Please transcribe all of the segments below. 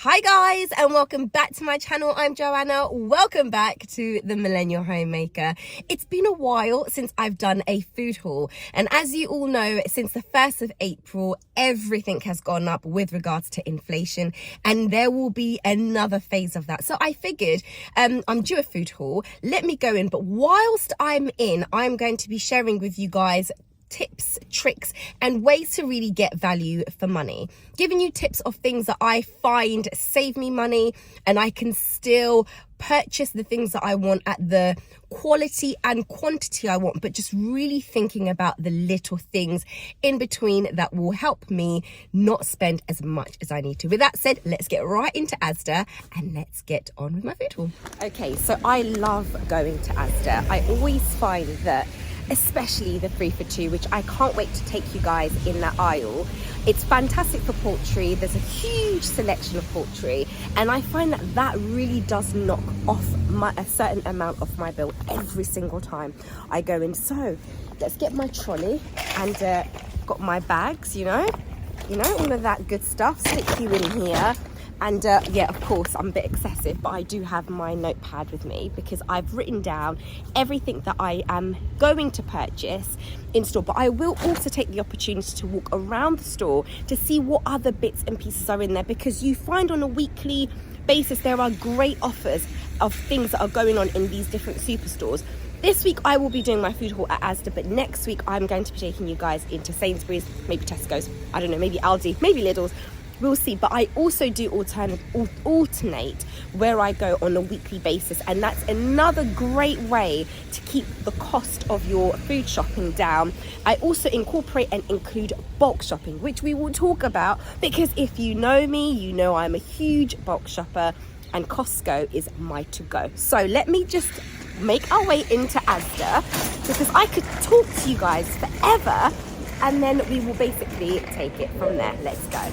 Hi guys, and welcome back to my channel. I'm Joanna. Welcome back to the Millennial Homemaker. It's been a while since I've done a food haul, and as you all know, since the 1st of April, everything has gone up with regards to inflation, and there will be another phase of that. So I figured I'm due a food haul. Let me go in, but whilst I'm in, I'm going to be sharing with you guys tips, tricks, and ways to really get value for money. Giving you tips of things that I find save me money and I can still purchase the things that I want at the quality and quantity I want, but just really thinking about the little things in between that will help me not spend as much as I need to. With that said, let's get right into Asda and let's get on with my food haul. Okay, so I love going to Asda. I always find that, especially the 3 for 2, which I can't wait to take you guys in that aisle. It's fantastic for poultry. There's a huge selection of poultry, and I find that that really does knock off a certain amount of my bill every single time I go in. So let's get my trolley and got my bags, you know, all of that good stuff. Stick you in here. And yeah, of course, I'm a bit excessive, but I do have my notepad with me because I've written down everything that I am going to purchase in store. But I will also take the opportunity to walk around the store to see what other bits and pieces are in there, because you find on a weekly basis there are great offers of things that are going on in these different superstores. This week I will be doing my food haul at Asda, but next week I'm going to be taking you guys into Sainsbury's, maybe Tesco's, I don't know, maybe Aldi, maybe Lidl's. We'll see. But I also do alternate where I go on a weekly basis, and that's another great way to keep the cost of your food shopping down. I also incorporate and include bulk shopping, which we will talk about, because if you know me, you know I'm a huge bulk shopper and Costco is my to-go. So let me just make our way into Asda, because I could talk to you guys forever, and then we will basically take it from there. Let's go.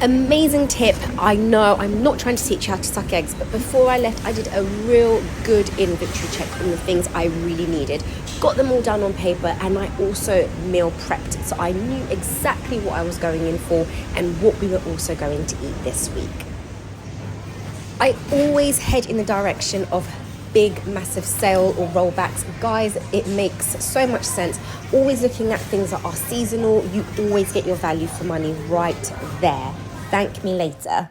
Amazing tip. I know I'm not trying to teach you how to suck eggs, but before I left I did a real good inventory check on the things I really needed, got them all down on paper, and I also meal prepped, so I knew exactly what I was going in for and what we were also going to eat this week. I always head in the direction of big massive sale or rollbacks. Guys, it makes so much sense. Always looking at things that are seasonal, you always get your value for money right there. Thank me later.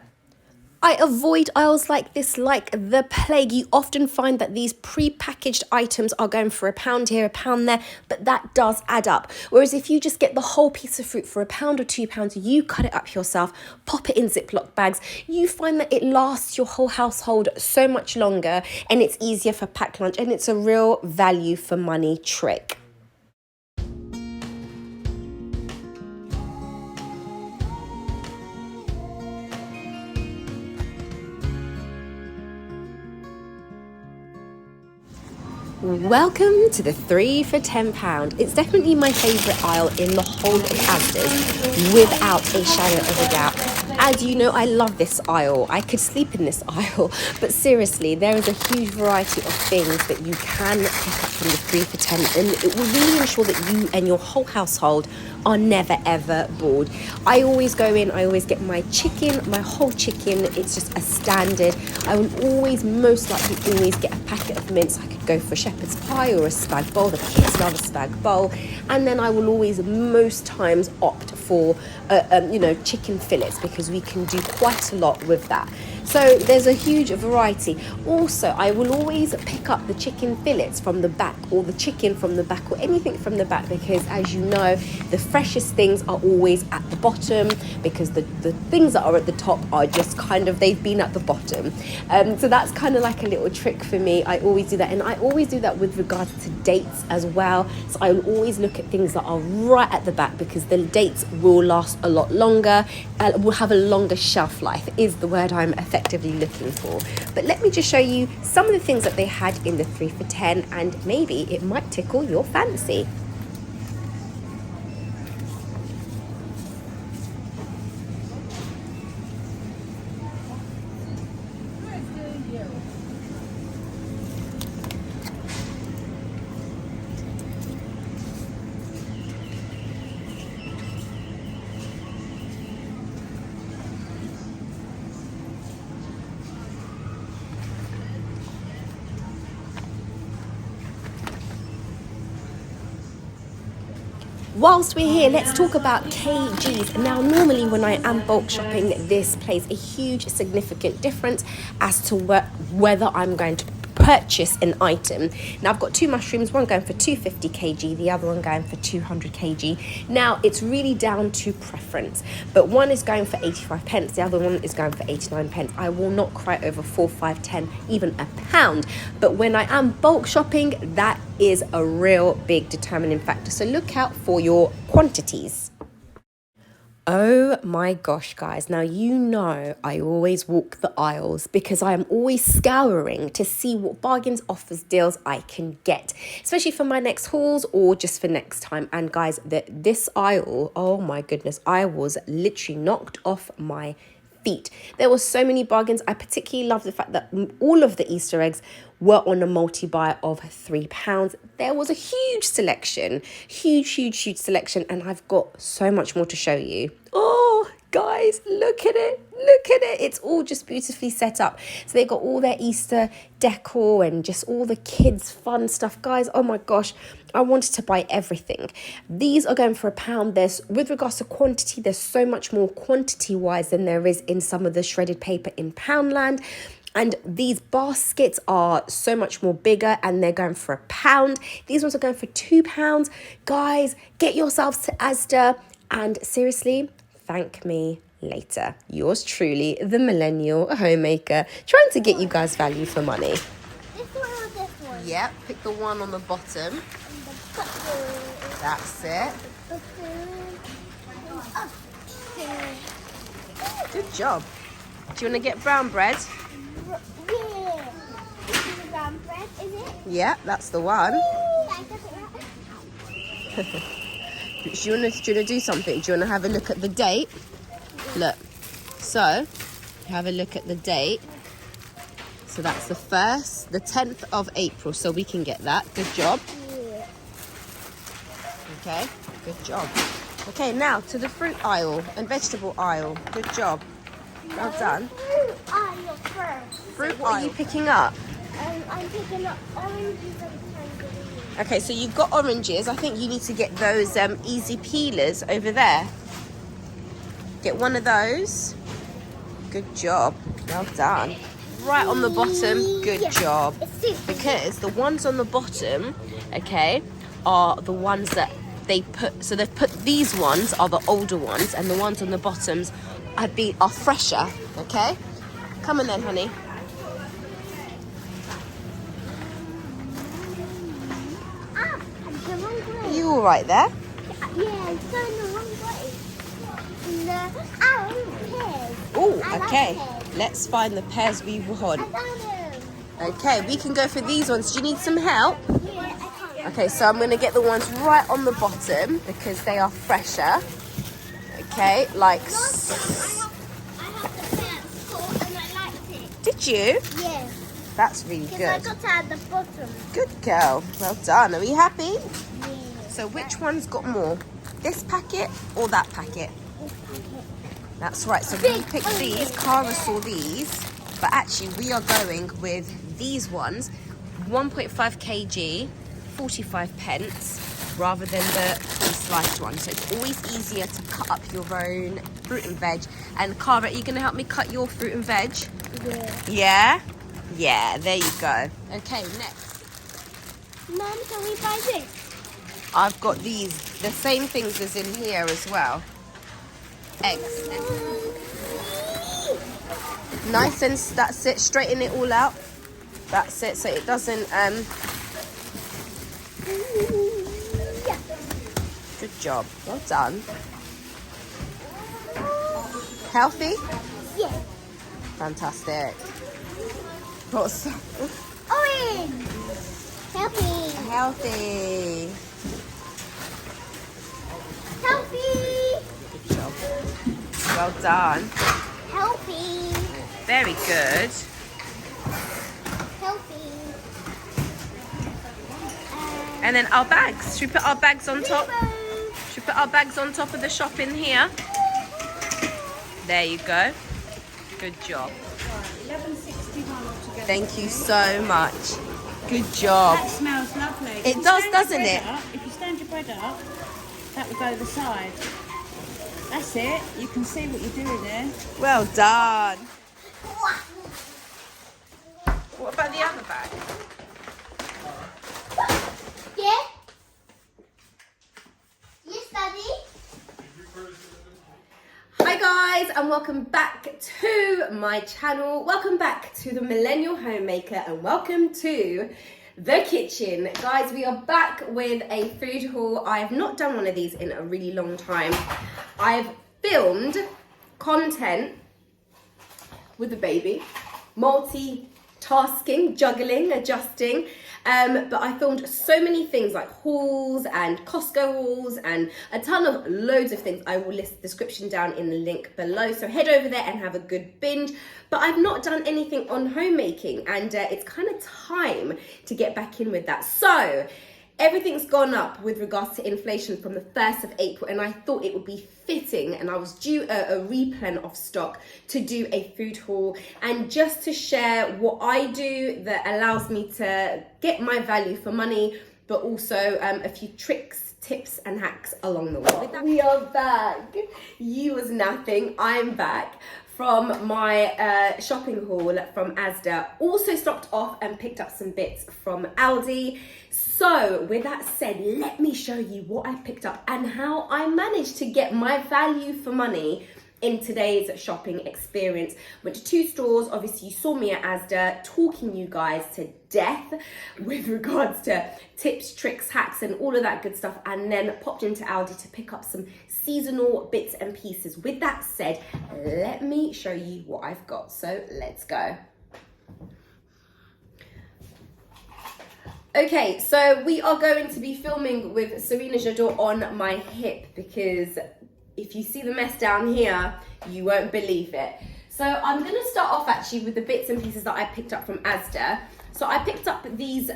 I avoid aisles like this like the plague. You often find that these pre-packaged items are going for £1 here, £1 there, but that does add up. Whereas if you just get the whole piece of fruit for £1 or £2, you cut it up yourself, pop it in Ziploc bags, you find that it lasts your whole household so much longer, and it's easier for packed lunch, and it's a real value for money trick. Welcome to the 3 for £10. It's definitely my favourite aisle in the whole of Asda's, without a shadow of a doubt. As you know, I love this aisle. I could sleep in this aisle, but seriously, there is a huge variety of things that you can pick up from the 3 for £10, and it will really ensure that you and your whole household are never ever bored. I always go in, I always get my chicken, my whole chicken. It's just a standard. I will always, most likely always get a packet of mince. I could go for a shepherd's pie or a spag bowl. The kids love a spag bowl. And then I will always, most times, opt for chicken fillets, because we can do quite a lot with that. So there's a huge variety. Also, I will always pick up the chicken fillets from the back, or the chicken from the back, or anything from the back, because as you know, the freshest things are always at the bottom, because the things that are at the top are just kind of, they've been at the bottom. So that's kind of like a little trick for me. I always do that, and I always do that with regards to dates as well. So I will always look at things that are right at the back, because the dates will last a lot longer, will have a longer shelf life, is the word I'm effectively looking for. But let me just show you some of the things that they had in the 3 for £10, and maybe it might tickle your fancy. Whilst we're here, let's talk about kgs. Now, normally when I am bulk shopping, this plays a huge significant difference as to whether I'm going to purchase an item. Now, I've got two mushrooms, one going for 250 kg, the other one going for 200 kg. Now, it's really down to preference, but one is going for 85 pence, the other one is going for 89 pence. I will not cry over 4, 5, 10, even a pound, but when I am bulk shopping, that is a real big determining factor. So look out for your quantities. Oh my gosh, guys. Now, you know I always walk the aisles because I am always scouring to see what bargains, offers, deals I can get, especially for my next hauls or just for next time. And guys, this aisle, oh my goodness, I was literally knocked off my feet. There were so many bargains. I particularly love the fact that all of the Easter eggs were on a multi-buy of £3. There was a huge selection, huge selection, and I've got so much more to show you. Oh, guys, look at it. It's all just beautifully set up. So they got all their Easter decor and just all the kids' fun stuff. Guys, oh my gosh, I wanted to buy everything. These are going for £1. With regards to quantity, there's so much more quantity-wise than there is in some of the shredded paper in Poundland. And these baskets are so much more bigger and they're going for £1. These ones are going for £2. Guys, get yourselves to Asda and seriously, thank me later. Yours truly, the Millennial Homemaker, trying to get you guys value for money. This one or this one? Yep, pick the one on the bottom. That's it. Good job. Do you want to get brown bread? Yeah. This is the brown bread, is it? Yeah, that's the one. Do you want to do something? Do you want to have a look at the date? Look. So, have a look at the date. So that's the 10th of April. So we can get that. Good job. Yeah. Okay, good job. Okay, now to the fruit aisle and vegetable aisle. Good job. Well done. Fruit aisle first. Fruit, what are you picking up? I'm picking up oranges and tangerines. Okay, so you've got oranges. I think you need to get those easy peelers over there. Get one of those. Good job. Well done. Right on the bottom. Good job. Because the ones on the bottom, okay, are the ones that they put. So they've put these ones are the older ones, and the ones on the bottoms are fresher. Okay, come on then, honey. Are you all right there? Yeah, I'm going the wrong way. Pears. Oh, okay. Let's find the pears we want. I found them. Okay, we can go for these ones. Do you need some help? Yeah, I can't. Okay, so I'm going to get the ones right on the bottom because they are fresher. Okay, like... I had the pears caught and I liked it. Did you? Yeah. That's really Because I good. got it at the bottom. Good girl. Well done. Are we happy? Yeah. So which one's got more? This packet or that packet? That's right. So we picked these. Cara saw these. But actually, we are going with these ones. 1.5 kg, 45 pence, rather than the pre-sliced one. So it's always easier to cut up your own fruit and veg. And Cara, are you going to help me cut your fruit and veg? Yeah. Yeah? Yeah, there you go. Okay, next. Mum, can we buy this? I've got these, the same things as in here as well. Eggs. Nice and that's it. Straighten it all out. That's it. So it doesn't. Yeah. Good job. Well done. Healthy? Yeah. Fantastic. What's Orange. Healthy. healthy? Healthy. Good job. Well done. Healthy. Very good. Healthy. And then our bags. Should we put our bags on top? Rainbow. Should we put our bags on top of the shop in here? There you go. Good job. Thank you so much. Good job. That smells lovely. It does, doesn't it? If you stand your bread up, That would go the side. That's it. You can see what you're doing there. Well done. What about the other bag? Yeah? Yes, Daddy? Hi guys, and welcome back to my channel. Welcome back to the Millennial Homemaker, and welcome to the kitchen. Guys, we are back with a food haul. I have not done one of these in a really long time. I've filmed content with the baby, multitasking, juggling, adjusting. But I filmed so many things like hauls and Costco hauls and a ton of loads of things. I will list the description down in the link below. So head over there and have a good binge. But I've not done anything on homemaking, and it's kind of time to get back in with that. So everything's gone up with regards to inflation from the 1st of April, and I thought it would be fitting, and I was due a replen of stock to do a food haul and just to share what I do that allows me to get my value for money, but also a few tricks, tips and hacks along the way. We are back. You was napping, I'm back from my shopping haul from Asda. Also stopped off and picked up some bits from Aldi. So with that said, let me show you what I picked up and how I managed to get my value for money in today's shopping experience. Went to 2 stores. Obviously, you saw me at Asda talking you guys to death with regards to tips, tricks, hacks, and all of that good stuff. And then popped into Aldi to pick up some seasonal bits and pieces. With that said, let me show you what I've got. So let's go. Okay, so we are going to be filming with Serena Jadot on my hip, because if you see the mess down here, you won't believe it. So I'm going to start off actually with the bits and pieces that I picked up from Asda. So I picked up these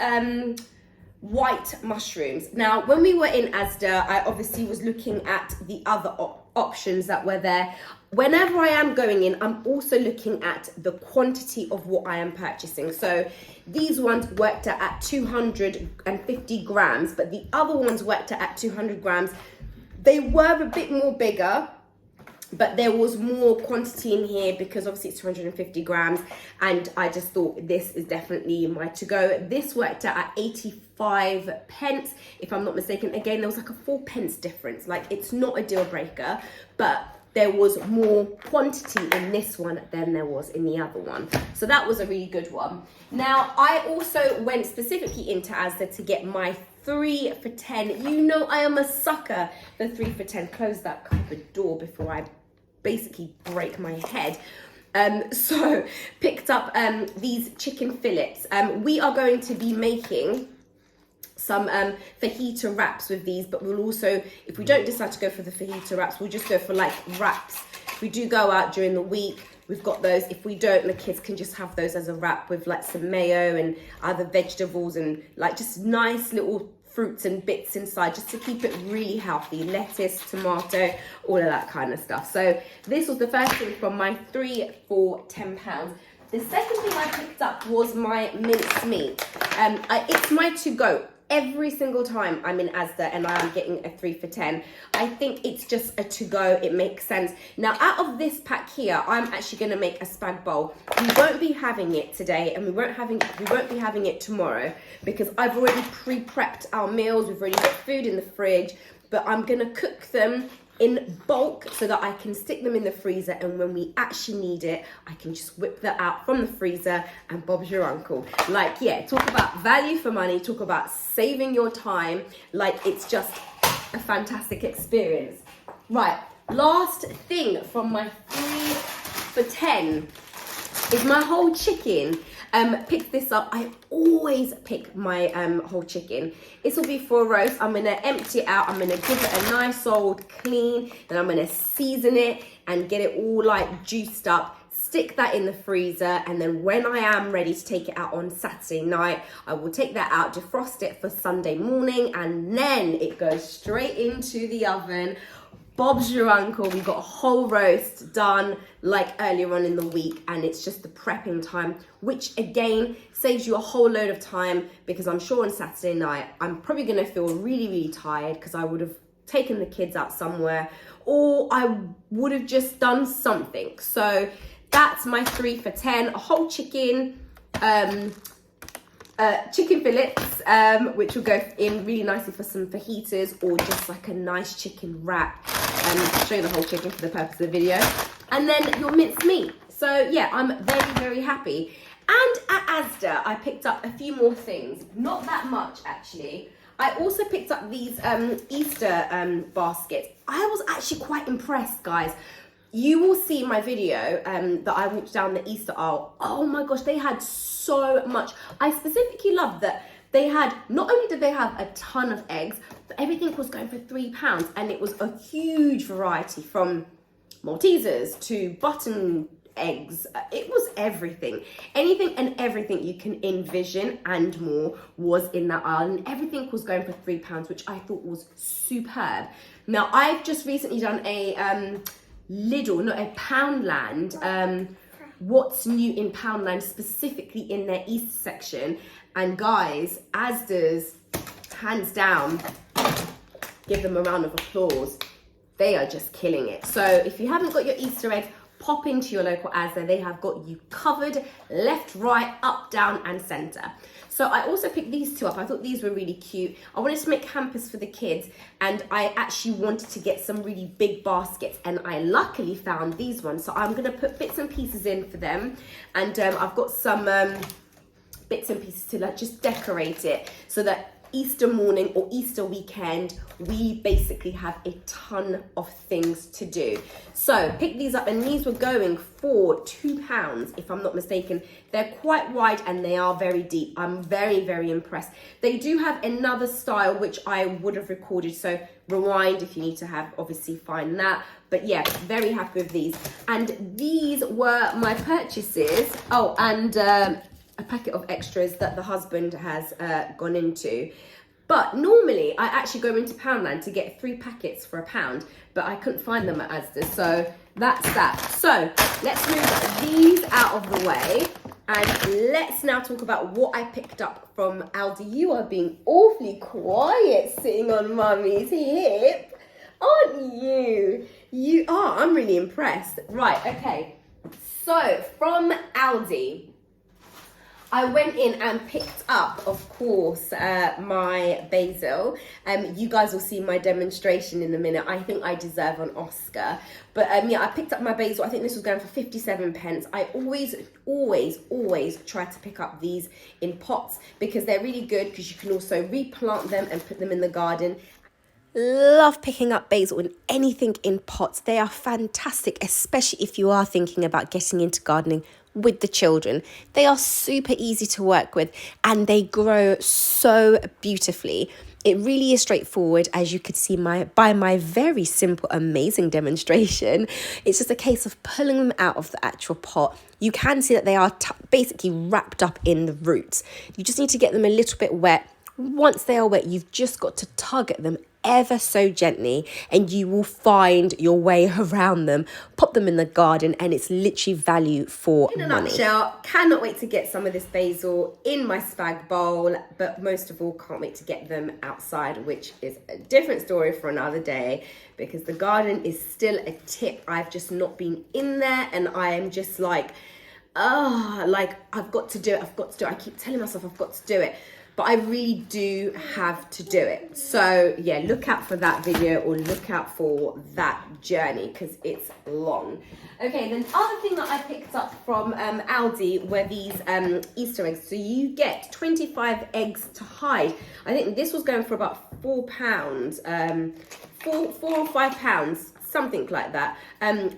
white mushrooms. Now, when we were in Asda, I obviously was looking at the other options that were there. Whenever I am going in, I'm also looking at the quantity of what I am purchasing. So these ones worked at 250 grams, but the other ones worked at 200 grams. They were a bit more bigger, but there was more quantity in here because obviously it's 250 grams. And I just thought this is definitely my to-go. This worked out at 85 pence, if I'm not mistaken. Again, there was like a 4 pence difference. Like, it's not a deal breaker, but there was more quantity in this one than there was in the other one. So that was a really good one. Now, I also went specifically into Asda to get my 3 for 10. You know I am a sucker for 3 for 10. Close that cupboard door before I basically break my head. So picked up these chicken fillets. We are going to be making some fajita wraps with these, but we'll also, if we don't decide to go for the fajita wraps, we'll just go for like wraps. If we do go out during the week, we've got those. If we don't, the kids can just have those as a wrap with like some mayo and other vegetables and like just nice little fruits and bits inside, just to keep it really healthy. Lettuce, tomato, all of that kind of stuff. So this was the first thing from my 3 for £10. The second thing I picked up was my minced meat. It's my to-go. Every single time I'm in Asda and I am getting a 3 for 10, I think it's just a to-go. It makes sense. Now, out of this pack here, I'm actually going to make a spag bowl. We won't be having it today, and we won't be having it tomorrow, because I've already pre-prepped our meals. We've already got food in the fridge, but I'm going to cook them in bulk so that I can stick them in the freezer, and when we actually need it, I can just whip that out from the freezer and Bob's your uncle. Like, yeah, talk about value for money, talk about saving your time. Like, it's just a fantastic experience. Right, last thing from my 3 for 10 is my whole chicken. Pick this up. I always pick my whole chicken. This will be for a roast. I'm gonna empty it out. I'm gonna give it a nice old clean. Then I'm gonna season it and get it all like juiced up. Stick that in the freezer, and then when I am ready to take it out on Saturday night, I will take that out, defrost it for Sunday morning, and then it goes straight into the oven. Bob's your uncle. We got a whole roast done like earlier on in the week, and it's just the prepping time, which again saves you a whole load of time, because I'm sure on Saturday night I'm probably going to feel really, really tired because I would have taken the kids out somewhere, or I would have just done something. So that's my 3 for $10. A whole chicken, chicken fillets, which will go in really nicely for some fajitas, or just like a nice chicken wrap. I'll show you the whole chicken for the purpose of the video. And then your minced meat. So yeah, I'm very, very happy. And at Asda, I picked up a few more things. Not that much, actually. I also picked up these Easter baskets. I was actually quite impressed, guys. You will see my video that I walked down the Easter aisle. Oh my gosh, they had so much. I specifically loved that they had, not only did they have a ton of eggs, but everything was going for £3. And it was a huge variety, from Maltesers to button eggs. It was everything. Anything and everything you can envision and more was in that aisle. And everything was going for £3, which I thought was superb. Now, I've just recently done a Lidl, not a Poundland, what's new in Poundland, specifically in their Easter section. And guys, Asda's, hands down, give them a round of applause. They are just killing it. So if you haven't got your Easter eggs, pop into your local Asda. They have got you covered, left, right, up, down, and center. So I also picked these two up. I thought these were really cute. I wanted to make hampers for the kids, and I actually wanted to get some really big baskets, and I luckily found these ones. So I'm gonna put bits and pieces in for them, and I've got some bits and pieces to like just decorate it, so that Easter morning or Easter weekend, we basically have a ton of things to do. So pick these up, and these were going for £2, if I'm not mistaken. They're quite wide and they are very deep. I'm very, very impressed. They do have another style, which I would have recorded, so rewind if you need to have, obviously find that. But yeah, very happy with these. And these were my purchases. Oh, and a packet of extras that the husband has gone into. But normally I actually go into Poundland to get 3 packets for £1, but I couldn't find them at Asda, so that's that. So let's move these out of the way, and let's now talk about what I picked up from Aldi. You are being awfully quiet sitting on Mummy's hip, aren't you? You are. I'm really impressed. Right, okay. So from Aldi, I went in and picked up, of course, my basil. You guys will see my demonstration in a minute. I think I deserve an Oscar. But yeah, I picked up my basil. I think this was going for 57p. I always try to pick up these in pots, because they're really good, because you can also replant them and put them in the garden. Love picking up basil and anything in pots. They are fantastic, especially if you are thinking about getting into gardening with the children. They are super easy to work with, and they grow so beautifully. It really is straightforward, as you could see by my very simple, amazing demonstration. It's just a case of pulling them out of the actual pot. You can see that they are basically wrapped up in the roots. You just need to get them a little bit wet. Once they are wet, you've just got to tug at them ever so gently, and you will find your way around them. Pop them in the garden, and it's literally value for money. In a nutshell, cannot wait to get some of this basil in my spag bowl, but most of all, can't wait to get them outside, which is a different story for another day, because the garden is still a tip. I've just not been in there, and I am just like, I've got to do it. I keep telling myself I've got to do it, but I really do have to do it. So yeah, look out for that video, or look out for that journey, because it's long. Okay, then the other thing that I picked up from Aldi were these Easter eggs. So you get 25 eggs to hide. I think this was going for about £4, £4 or £5, something like that.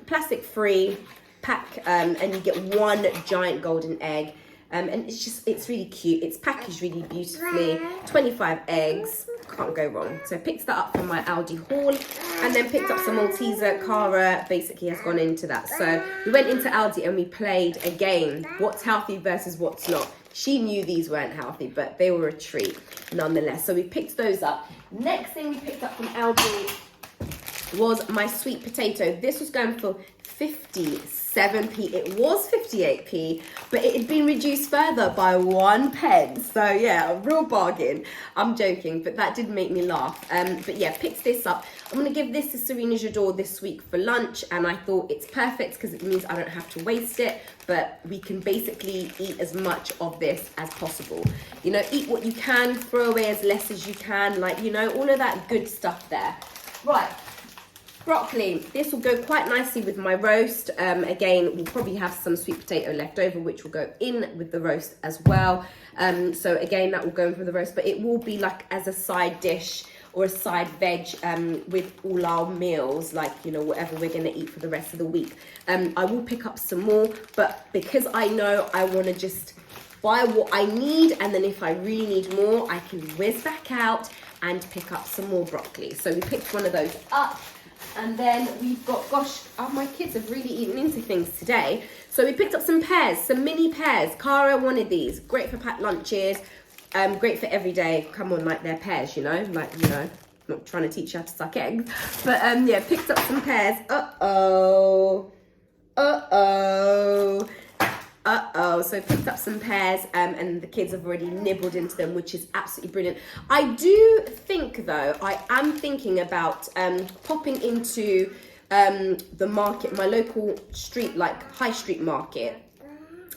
Plastic free pack, and you get 1 giant golden egg. And it's really cute. It's packaged really beautifully. 25 eggs, can't go wrong. So I picked that up from my Aldi haul, and then picked up some Malteser. Cara basically has gone into that. So we went into Aldi and we played a game. What's healthy versus what's not. She knew these weren't healthy, but they were a treat nonetheless. So we picked those up. Next thing we picked up from Aldi was my sweet potato. This was going for 57p. 7p. It was 58p, but it had been reduced further by 1 pence. So yeah, a real bargain. I'm joking, but that did make me laugh. But yeah, picked this up. I'm gonna give this to Serena Jador this week for lunch, and I thought it's perfect because it means I don't have to waste it, but we can basically eat as much of this as possible. You know, eat what you can, throw away as less as you can, like, you know, all of that good stuff there. Right. Broccoli, this will go quite nicely with my roast. Again, we'll probably have some sweet potato left over, which will go in with the roast as well. So again, that will go in with the roast, but it will be like as a side dish or a side veg with all our meals, like, you know, whatever we're going to eat for the rest of the week. I will pick up some more, but because I know I want to just buy what I need, and then if I really need more, I can whiz back out and pick up some more broccoli. So we picked one of those up. And then we've got, gosh, my kids have really eaten into things today. So we picked up some pears, some mini pears. Cara wanted these. Great for packed lunches. Great for every day. Come on, like they're pears, you know. Like, you know, not trying to teach you how to suck eggs. But yeah, picked up some pears. Uh-oh. So I picked up some pears and the kids have already nibbled into them, which is absolutely brilliant. I do think, though, I am thinking about popping into the market, my local street, like high street market,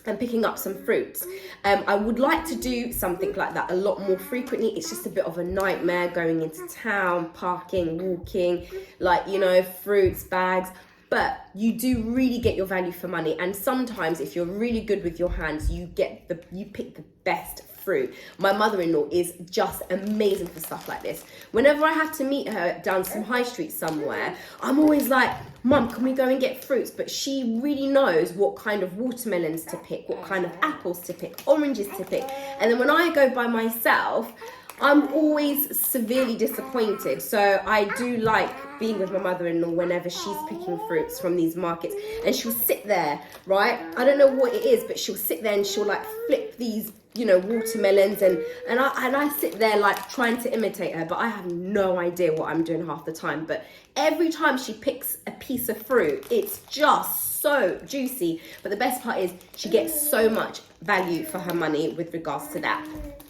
and picking up some fruits. I would like to do something like that a lot more frequently. It's just a bit of a nightmare going into town, parking, walking, like, you know, fruits, bags. But you do really get your value for money, and sometimes if you're really good with your hands, you pick the best fruit. My mother-in-law is just amazing for stuff like this. Whenever I have to meet her down some high street somewhere, I'm always like, Mum, can we go and get fruits? But she really knows what kind of watermelons to pick, what kind of apples to pick, oranges to pick. And then when I go by myself, I'm always severely disappointed. So I do like being with my mother-in-law whenever she's picking fruits from these markets, and she'll sit there, right? I don't know what it is, but she'll sit there and she'll like flip these, you know, watermelons, and I sit there like trying to imitate her, but I have no idea what I'm doing half the time. But every time she picks a piece of fruit, it's just so juicy. But the best part is she gets so much value for her money with regards to that.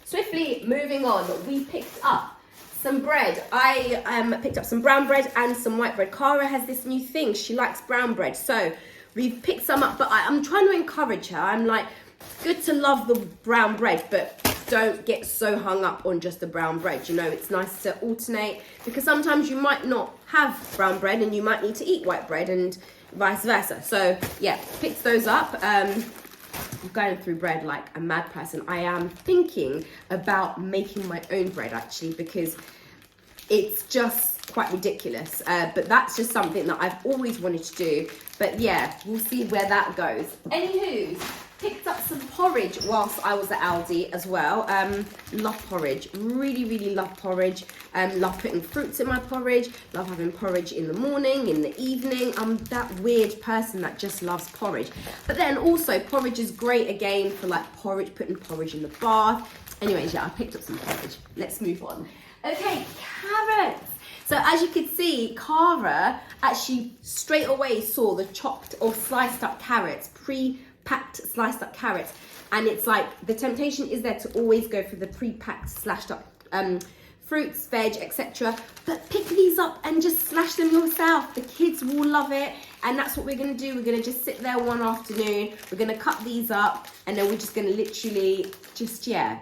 Swiftly moving on, we picked up some bread. I picked up some brown bread and some white bread. Cara has this new thing. She likes brown bread. So we've picked some up, but I'm trying to encourage her. I'm like, good to love the brown bread, but don't get so hung up on just the brown bread. You know, it's nice to alternate, because sometimes you might not have brown bread and you might need to eat white bread and vice versa. So yeah, picked those up. I'm going through bread like a mad person. I am thinking about making my own bread, actually, because it's just quite ridiculous. But that's just something that I've always wanted to do. But yeah, we'll see where that goes. Anywho, picked up some porridge whilst I was at Aldi as well. Love porridge, really love porridge. Love putting fruits in my porridge, love having porridge in the morning, in the evening. I'm that weird person that just loves porridge. But then also porridge is great again for like porridge, putting porridge in the bath. Anyways, yeah, I picked up some porridge. Let's move on. Okay, carrots. So as you can see, Cara actually straight away saw the chopped or sliced up carrots, pre-packed sliced up carrots. And it's like, the temptation is there to always go for the pre-packed slashed up fruits, veg, etc. But pick these up and just slash them yourself. The kids will love it. And that's what we're going to do. We're going to just sit there one afternoon. We're going to cut these up. And then we're just going to literally just, yeah,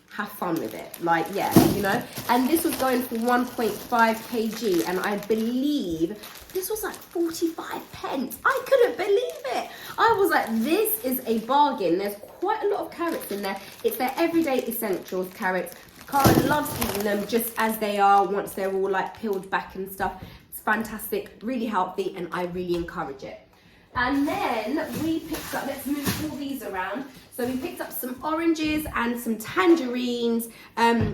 have fun with it. Like, yeah, you know. And this was going for 1.5 kg. And I believe this was like 45 pence. I couldn't believe it. I was like, this is a bargain. There's quite a lot of carrots in there. It's their everyday essentials carrots. Cara loves eating them just as they are, once they're all like peeled back and stuff. It's fantastic, really healthy, and I really encourage it. And then we picked up, let's move all these around. So we picked up some oranges and some tangerines,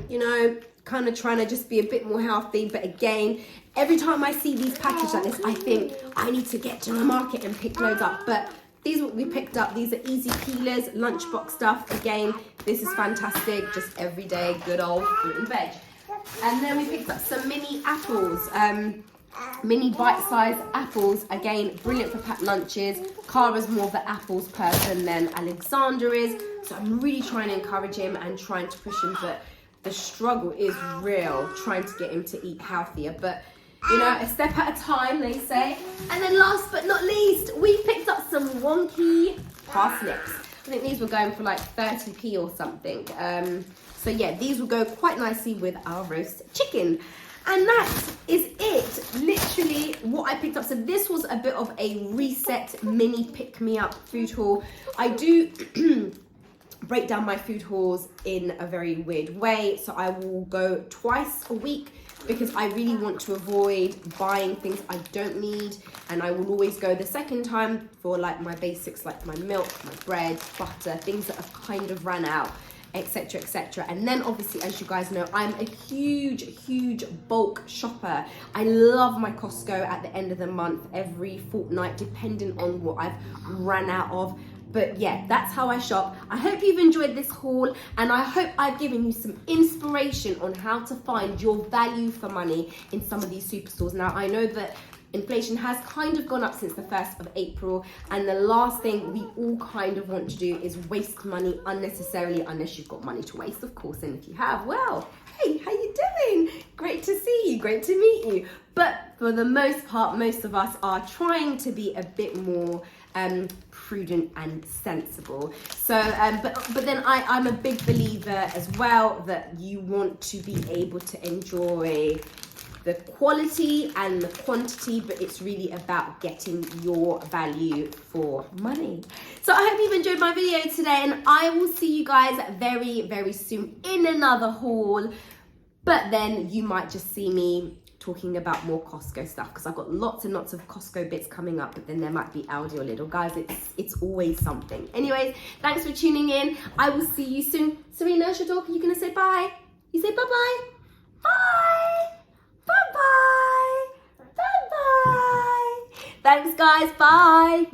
you know, kind of trying to just be a bit more healthy. But again, every time I see these packages like this, I think I need to get to the market and pick loads up. But these are what we picked up. These are easy peelers, lunchbox stuff. Again, this is fantastic, just everyday good old fruit and veg. And then we picked up some mini apples. mini bite-sized apples, again, brilliant for packed lunches. Cara's more of the apples person than Alexander is, so I'm really trying to encourage him and trying to push him, but the struggle is real, trying to get him to eat healthier. But you know, a step at a time, they say. And then last but not least, we picked up some wonky parsnips. I think these were going for like 30p or something. So yeah, these will go quite nicely with our roast chicken. And that is it, literally what I picked up. So this was a bit of a reset mini pick-me-up food haul. I do break down my food hauls in a very weird way. So I will go twice a week because I really want to avoid buying things I don't need. And I will always go the second time for like my basics, like my milk, my bread, butter, things that have kind of ran out, etc, etc. And then obviously, as you guys know, I'm a huge bulk shopper. I love my Costco at the end of the month, every fortnight, depending on what I've ran out of. But yeah, that's how I shop. I hope you've enjoyed this haul, and I hope I've given you some inspiration on how to find your value for money in some of these superstores. Now, I know that inflation has kind of gone up since the 1st of April, and the last thing we all kind of want to do is waste money unnecessarily, unless you've got money to waste, of course. And if you have, well, hey, how you doing? Great to see you, great to meet you. But for the most part, most of us are trying to be a bit more prudent and sensible. So but then I'm a big believer as well that you want to be able to enjoy the quality and the quantity, but it's really about getting your value for money. So I hope you've enjoyed my video today, and I will see you guys very soon in another haul. But then you might just see me talking about more Costco stuff, because I've got lots and lots of Costco bits coming up, but then there might be Aldi or Lidl. Guys, it's always something. Anyways, thanks for tuning in. I will see you soon. Serena, your daughter, you gonna say bye? You say bye-bye? Bye! Bye-bye! Bye-bye! Thanks, guys. Bye!